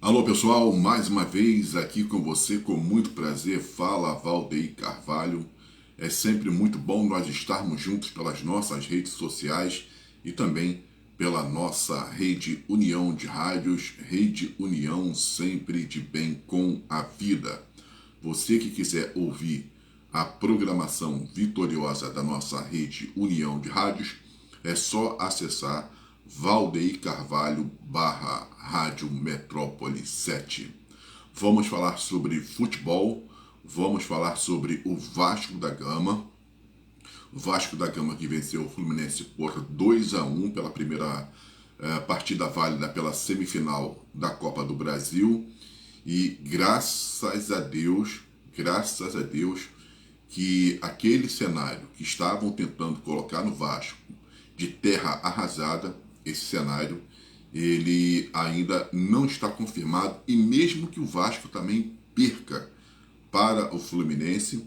Alô pessoal, mais uma vez aqui com você, com muito prazer, fala Valdeir Carvalho. É sempre muito bom nós estarmos juntos pelas nossas redes sociais e também pela nossa rede União de Rádios, Rede União sempre de bem com a vida. Você que quiser ouvir a programação vitoriosa da nossa rede União de Rádios, é só acessar Valdeir Carvalho Rádio Metrópole 7. Vamos falar sobre futebol, vamos falar sobre o Vasco da Gama. O Vasco da Gama que venceu o Fluminense por 2-1 pela primeira partida válida pela semifinal da Copa do Brasil. E graças a Deus, que aquele cenário que estavam tentando colocar no Vasco de terra arrasada, esse cenário, ele ainda não está confirmado, e mesmo que o Vasco também perca para o Fluminense,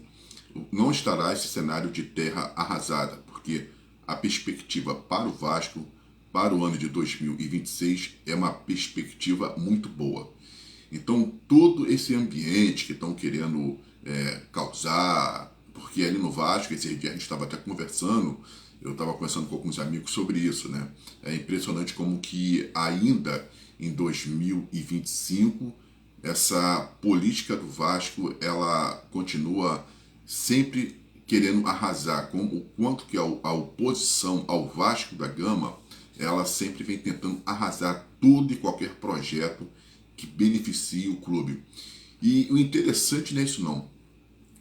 não estará esse cenário de terra arrasada, porque a perspectiva para o Vasco, para o ano de 2026, é uma perspectiva muito boa. Então, todo esse ambiente que estão querendo causar, porque ali no Vasco, esse dia a gente estava até conversando, eu estava conversando com alguns amigos sobre isso, né? É impressionante como que ainda em 2025 essa política do Vasco ela continua sempre querendo arrasar, com o quanto que a oposição ao Vasco da Gama ela sempre vem tentando arrasar tudo e qualquer projeto que beneficie o clube. E o interessante não é isso não.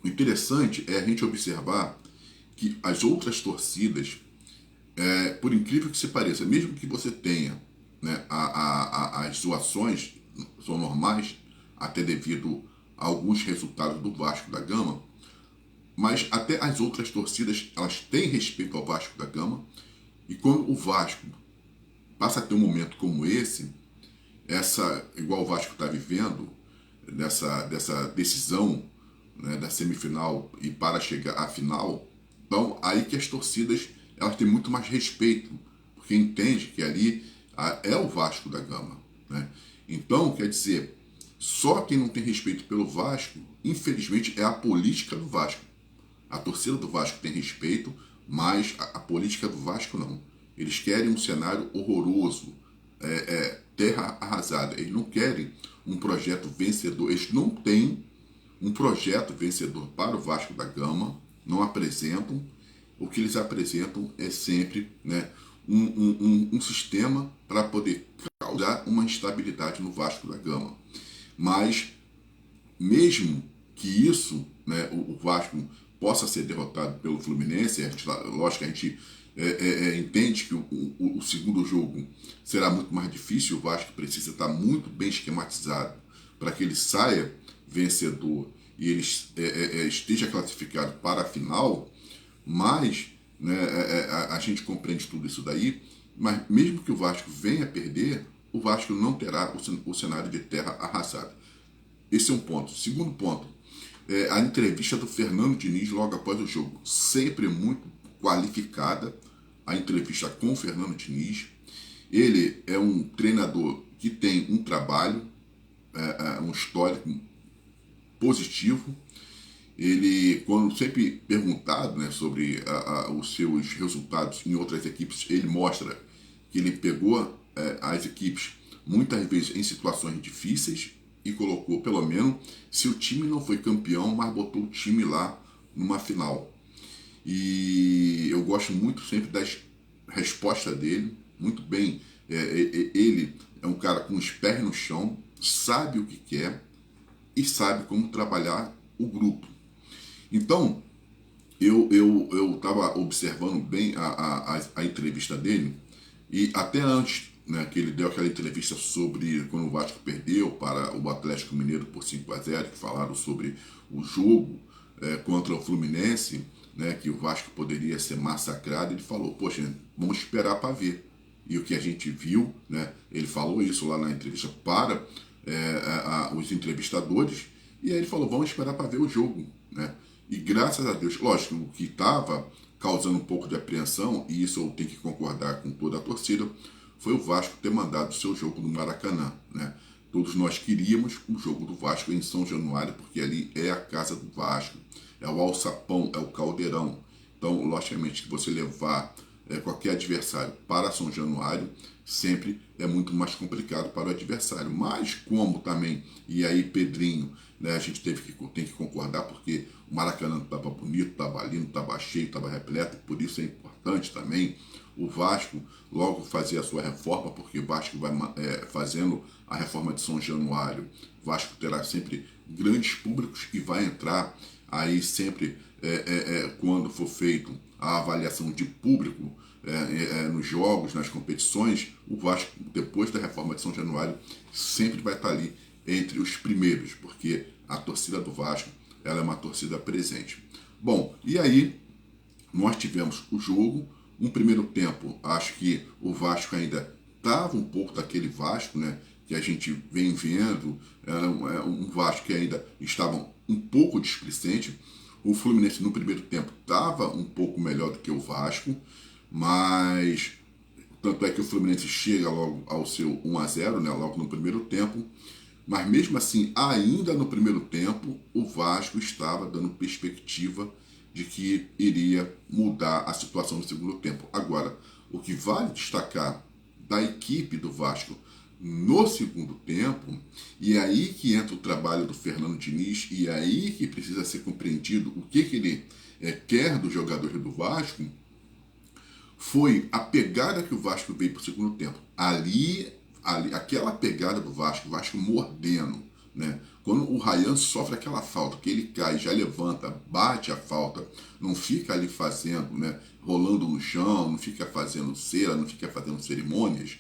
O interessante é a gente observar que as outras torcidas, por incrível que se pareça, mesmo que você tenha, né, as zoações são normais, até devido a alguns resultados do Vasco da Gama, mas até as outras torcidas elas têm respeito ao Vasco da Gama, e quando o Vasco passa a ter um momento como esse, igual o Vasco está vivendo, dessa decisão, né, da semifinal e para chegar à final, então aí que as torcidas elas têm muito mais respeito, porque entende que ali é o Vasco da Gama, né? Então, quer dizer, só quem não tem respeito pelo Vasco, infelizmente, é a política do Vasco. A torcida do Vasco tem respeito, mas a política do Vasco não. Eles querem um cenário horroroso, terra arrasada. Eles não querem um projeto vencedor. Eles não têm um projeto vencedor para o Vasco da Gama, não apresentam. O que eles apresentam é sempre, né, um sistema para poder causar uma instabilidade no Vasco da Gama. Mas, mesmo que isso, né, o Vasco possa ser derrotado pelo Fluminense, lógico que a gente entende que o segundo jogo será muito mais difícil, o Vasco precisa estar muito bem esquematizado para que ele saia vencedor e ele esteja classificado para a final, mas, né, a gente compreende tudo isso daí, mas mesmo que o Vasco venha a perder, o Vasco não terá o cenário de terra arrasada. Esse é um ponto. Segundo ponto, a entrevista do Fernando Diniz logo após o jogo, sempre muito qualificada, a entrevista com o Fernando Diniz. Ele é um treinador que tem um trabalho, um histórico positivo. Ele, quando sempre perguntado, né, sobre os seus resultados em outras equipes, ele mostra que ele pegou as equipes muitas vezes em situações difíceis e colocou, pelo menos, se o time não foi campeão, mas botou o time lá numa final. E eu gosto muito sempre das respostas dele, muito bem. Ele é um cara com os pés no chão, sabe o que quer e sabe como trabalhar o grupo. Então, eu estava observando bem a entrevista dele, e até antes, né, que ele deu aquela entrevista sobre quando o Vasco perdeu para o Atlético Mineiro por 5-0, que falaram sobre o jogo contra o Fluminense, né, que o Vasco poderia ser massacrado. Ele falou, poxa, vamos esperar para ver. E o que a gente viu, né, ele falou isso lá na entrevista para os entrevistadores, e aí ele falou, vamos esperar para ver o jogo, né? E graças a Deus, lógico, o que estava causando um pouco de apreensão, e isso eu tenho que concordar com toda a torcida, foi o Vasco ter mandado o seu jogo no Maracanã, né? Todos nós queríamos o jogo do Vasco em São Januário, porque ali é a casa do Vasco, é o alçapão, é o caldeirão. Então, logicamente, que você levar qualquer adversário para São Januário sempre é muito mais complicado para o adversário. Mas como também, e aí Pedrinho, né, a gente tem que concordar, porque o Maracanã estava bonito, estava lindo, estava cheio, estava repleto, por isso é importante também o Vasco logo fazer a sua reforma, porque o Vasco vai fazendo a reforma de São Januário. O Vasco terá sempre grandes públicos e vai entrar aí sempre quando for feito a avaliação de público nos jogos, nas competições, o Vasco, depois da reforma de São Januário, sempre vai estar ali entre os primeiros, porque a torcida do Vasco ela é uma torcida presente. Bom, e aí nós tivemos o jogo, um primeiro tempo, acho que o Vasco ainda estava um pouco daquele Vasco, né, que a gente vem vendo, era um Vasco que ainda estava um pouco displicente. O Fluminense no primeiro tempo estava um pouco melhor do que o Vasco, mas tanto é que o Fluminense chega logo ao seu 1-0, né, logo no primeiro tempo, mas mesmo assim, ainda no primeiro tempo, o Vasco estava dando perspectiva de que iria mudar a situação no segundo tempo. Agora, o que vale destacar da equipe do Vasco no segundo tempo, e é aí que entra o trabalho do Fernando Diniz, e é aí que precisa ser compreendido o que ele quer dos jogadores do Vasco, foi a pegada que o Vasco veio para o segundo tempo. Ali, aquela pegada do Vasco, o Vasco mordendo, né? Quando o Ryan sofre aquela falta, que ele cai, já levanta, bate a falta, não fica ali fazendo, né, rolando no chão, não fica fazendo cera, não fica fazendo cerimônias.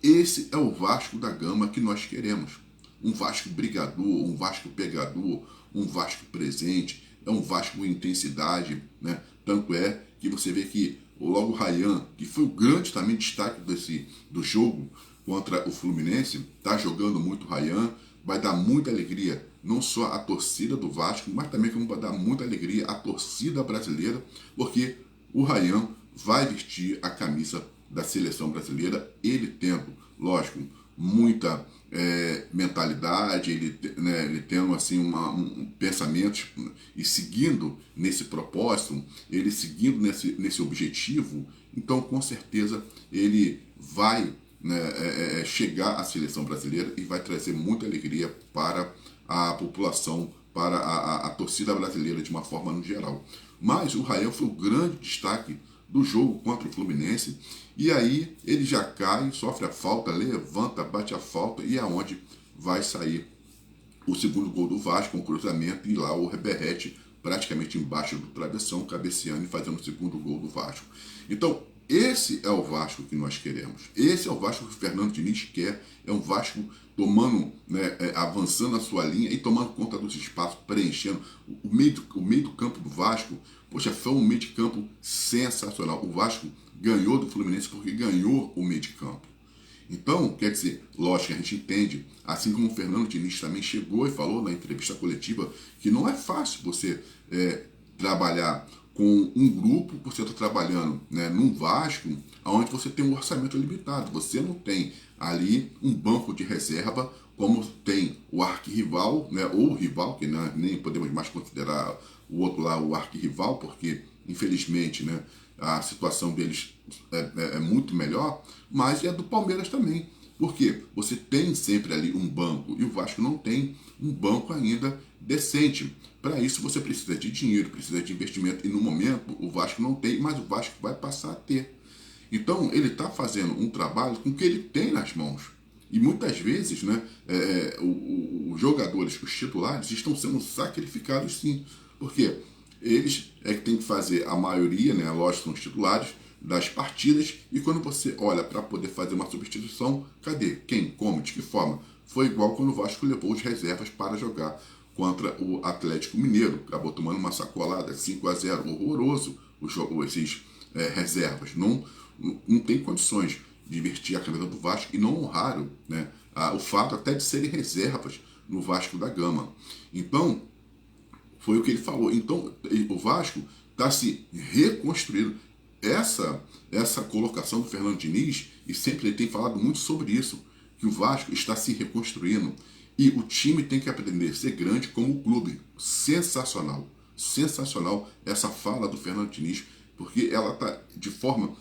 Esse é o Vasco da Gama que nós queremos. Um Vasco brigador, um Vasco pegador, um Vasco presente, é um Vasco com intensidade, né? Tanto é que você vê que logo o Ryan, que foi o grande também destaque do jogo contra o Fluminense, está jogando muito o Ryan, vai dar muita alegria, não só a torcida do Vasco, mas também como vai dar muita alegria a torcida brasileira, porque o Ryan vai vestir a camisa da seleção brasileira, ele tendo, lógico, muita mentalidade, ele tendo assim um pensamento e seguindo nesse propósito, ele seguindo nesse objetivo, então com certeza ele vai chegar à seleção brasileira e vai trazer muita alegria para a população, para a torcida brasileira de uma forma no geral. Mas o Ryan foi o grande destaque do jogo contra o Fluminense, e aí ele já cai, sofre a falta, levanta, bate a falta, e é onde vai sair o segundo gol do Vasco, um cruzamento, e lá o Berrete praticamente embaixo do travessão, cabeceando e fazendo o segundo gol do Vasco. Então, esse é o Vasco que nós queremos. Esse é o Vasco que o Fernando Diniz quer. É um Vasco tomando, avançando a sua linha e tomando conta dos espaços, preenchendo. O meio do campo do Vasco, poxa, foi um meio de campo sensacional. O Vasco ganhou do Fluminense porque ganhou o meio de campo. Então, quer dizer, lógico que a gente entende, assim como o Fernando Diniz também chegou e falou na entrevista coletiva, que não é fácil você trabalhar com um grupo, você está trabalhando num Vasco, onde você tem um orçamento limitado. Você não tem ali um banco de reserva, como tem o arquirrival, ou o rival, que nem podemos mais considerar o outro lá o arquirrival, porque, infelizmente, a situação deles é muito melhor, mas é do Palmeiras também. Porque você tem sempre ali um banco, e o Vasco não tem um banco ainda decente. Para isso você precisa de dinheiro, precisa de investimento, e no momento o Vasco não tem, mas o Vasco vai passar a ter. Então ele está fazendo um trabalho com o que ele tem nas mãos. E muitas vezes os jogadores, os titulares, estão sendo sacrificados sim. Porque eles é que tem que fazer a maioria, lógico, são os titulares, das partidas, e quando você olha para poder fazer uma substituição, cadê? Quem? Como? De que forma? Foi igual quando o Vasco levou os reservas para jogar contra o Atlético Mineiro, acabou tomando uma sacolada 5-0, horroroso esses reservas, não tem condições de vestir a camisa do Vasco, e não honraram o fato até de serem reservas no Vasco da Gama. Então, foi o que ele falou. Então, o Vasco está se reconstruindo. Essa colocação do Fernando Diniz, e sempre ele tem falado muito sobre isso, que o Vasco está se reconstruindo e o time tem que aprender a ser grande como o clube. Sensacional. Sensacional essa fala do Fernando Diniz, porque ela está de forma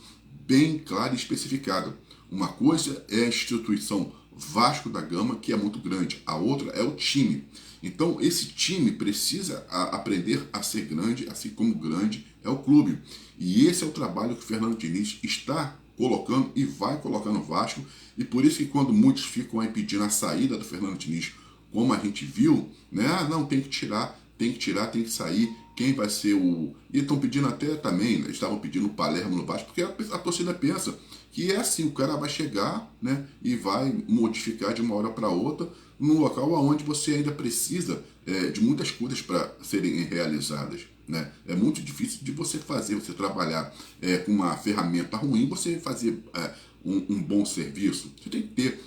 bem clara e especificada. Uma coisa é a instituição Vasco da Gama, que é muito grande. A outra é o time. Então, esse time precisa aprender a ser grande, assim como grande é o clube. E esse é o trabalho que o Fernando Diniz está colocando e vai colocar no Vasco. E por isso que quando muitos ficam aí pedindo a saída do Fernando Diniz, como a gente viu, né? Ah, não, tem que tirar, tem que sair. Quem vai ser o... E estão pedindo até também, né? Estavam pedindo o Palermo no Vasco, porque a torcida pensa que é assim, o cara vai chegar, né, e vai modificar de uma hora para outra num local onde você ainda precisa de muitas coisas para serem realizadas. Né? É muito difícil de você trabalhar com uma ferramenta ruim, você fazer um bom serviço. Você tem que ter,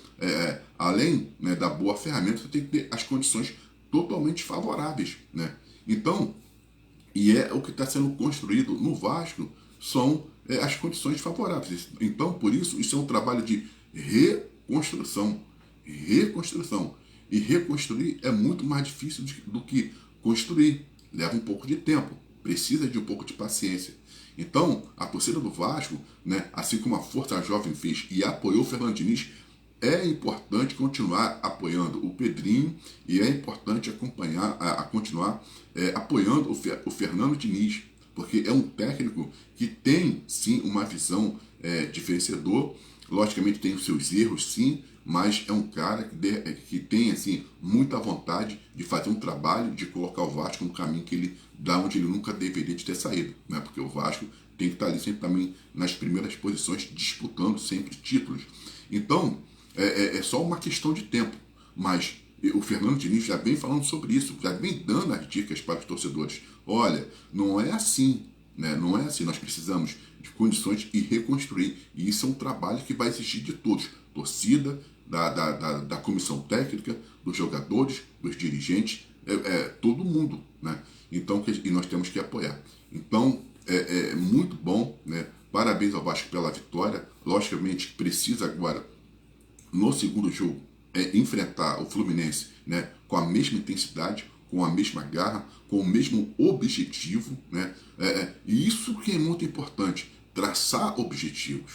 além, né, da boa ferramenta, você tem que ter as condições totalmente favoráveis. Né? Então, e é o que está sendo construído no Vasco, são as condições favoráveis. Então, por isso é um trabalho de reconstrução. Reconstrução. E reconstruir é muito mais difícil do que construir. Leva um pouco de tempo. Precisa de um pouco de paciência. Então, a torcida do Vasco, né, assim como a Força Jovem fez e apoiou o Fernando Diniz, é importante continuar apoiando o Pedrinho e é importante continuar apoiando o Fernando Diniz, porque é um técnico que tem, sim, uma visão de vencedor. Logicamente tem os seus erros, sim, mas é um cara que tem, assim, muita vontade de fazer um trabalho, de colocar o Vasco no caminho da onde ele nunca deveria ter saído, né? Porque o Vasco tem que estar ali sempre também nas primeiras posições, disputando sempre títulos. Então, é só uma questão de tempo, mas o Fernando Diniz já vem falando sobre isso, já vem dando as dicas para os torcedores. Olha, não é assim, né? Não é assim, nós precisamos de condições e reconstruir, e isso é um trabalho que vai exigir de todos, torcida, da comissão técnica, dos jogadores, dos dirigentes, todo mundo, né? Então, e nós temos que apoiar. Então, é muito bom, né? Parabéns ao Vasco pela vitória. Logicamente, precisa agora, no segundo jogo, enfrentar o Fluminense, né, com a mesma intensidade, com a mesma garra, com o mesmo objetivo. Né? E isso que é muito importante, traçar objetivos.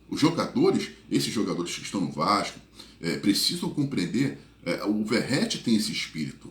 Os jogadores, esses jogadores que estão no Vasco, precisam compreender, o Verratti tem esse espírito,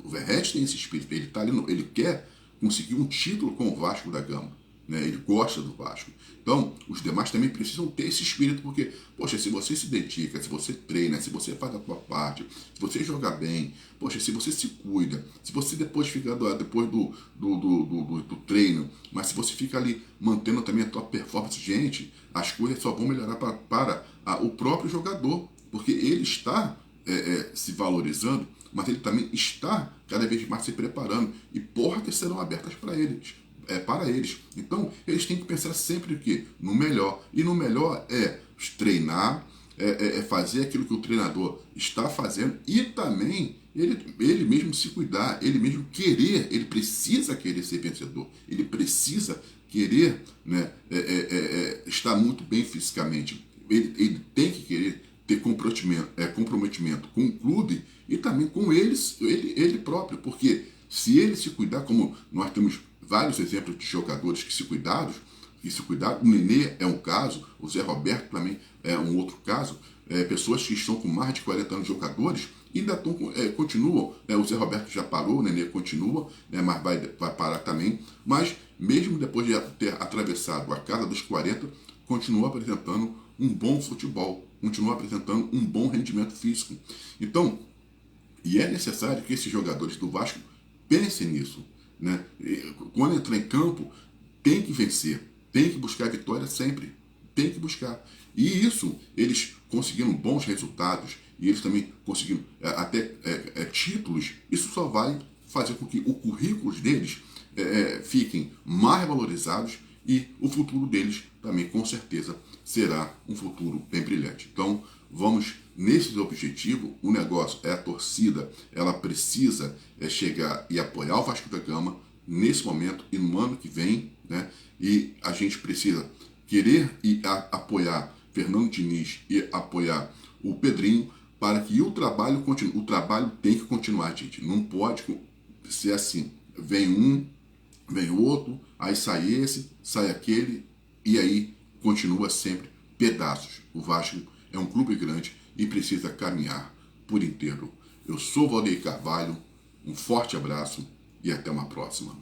ele tá ali, ele quer conseguir um título com o Vasco da Gama. Né? Ele gosta do Vasco. Então, os demais também precisam ter esse espírito, porque, poxa, se você se dedica, se você treina, se você faz a tua parte, se você joga bem, poxa, se você se cuida, se você depois fica depois do treino, mas se você fica ali mantendo também a tua performance, gente, as coisas só vão melhorar para o próprio jogador, porque ele está se valorizando, mas ele também está cada vez mais se preparando, e portas serão abertas para eles. Então, eles têm que pensar sempre o quê? No melhor. E no melhor é treinar, fazer aquilo que o treinador está fazendo e também ele mesmo se cuidar, ele mesmo querer, ele precisa querer ser vencedor, ele precisa querer, né, estar muito bem fisicamente, ele tem que querer ter comprometimento com o clube e também com ele próprio, porque se ele se cuidar, como nós temos vários exemplos de jogadores que se cuidaram, o Nenê é um caso, o Zé Roberto também é um outro caso, pessoas que estão com mais de 40 anos jogadores ainda continuam, né? O Zé Roberto já parou, o Nenê continua, né? Mas vai parar também, mas mesmo depois de ter atravessado a casa dos 40, continua apresentando um bom futebol, continua apresentando um bom rendimento físico. Então, e é necessário que esses jogadores do Vasco pensem nisso. Né? Quando entrar em campo, tem que vencer, tem que buscar a vitória sempre, tem que buscar. E isso, eles conseguiram bons resultados, e eles também conseguiram até títulos, isso só vai fazer com que o currículo deles fiquem mais valorizados e o futuro deles também, com certeza, será um futuro bem brilhante. Então, vamos nesse objetivo. O negócio é a torcida, ela precisa chegar e apoiar o Vasco da Gama nesse momento e no ano que vem, né? E a gente precisa querer e apoiar Fernando Diniz e apoiar o Pedrinho para que o trabalho continue. O trabalho tem que continuar, gente. Não pode ser assim. Vem um, vem outro, aí sai esse, sai aquele, e aí continua sempre pedaços. O Vasco é um clube grande e precisa caminhar por inteiro. Eu sou Valdeir Carvalho, um forte abraço e até uma próxima.